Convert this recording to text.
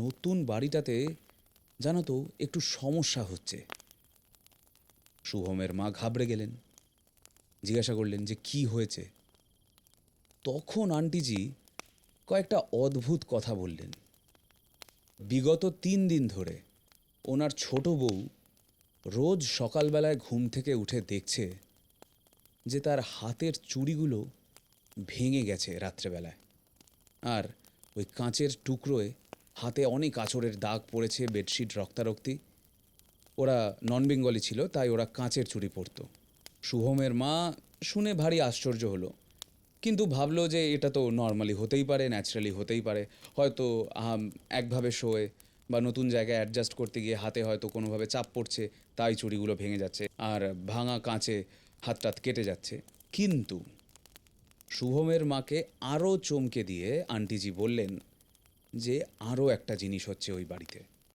নতুন বাড়িটাতে জানো তো একটু সমস্যা হচ্ছে। শুভমের মা ঘাবড়ে গেলেন, জিজ্ঞাসা করলেন যে কি হয়েছে। তখন আন্টিজি কয়েকটা অদ্ভুত কথা বললেন। বিগত 3 দিন ধরে ওনার ছোট বউ রোজ সকালবেলায় ঘুম থেকে উঠে দেখছে যে তার হাতের চুড়িগুলো ভেঙে গেছে রাত্রেবেলায়, আর ওই কাঁচের টুকরোয় হাতে অনেক আঁচড়ের দাগ পড়েছে, বেডশিট রক্তারক্তি। ওরা নন বেঙ্গলি ছিল, তাই ওরা কাঁচের চুড়ি পরতো। শুভমের মা শুনে ভারী আশ্চর্য হলো, কিন্তু ভাবলো যে এটা তো নর্মালি হতেই পারে, ন্যাচারালি হতেই পারে। হয়তো একভাবে শোয়ে বা নতুন জায়গায় অ্যাডজাস্ট করতে গিয়ে হাতে হয়তো কোনোভাবে চাপ পড়ছে, তাই চুড়িগুলো ভেঙে যাচ্ছে আর ভাঙা কাঁচে হাত টাত কেটে যাচ্ছে। কিন্তু শুভমের মাকে আরও চমকে দিয়ে আন্টিজি বললেন যে আরও একটা জিনিস হচ্ছে ওই বাড়িতে।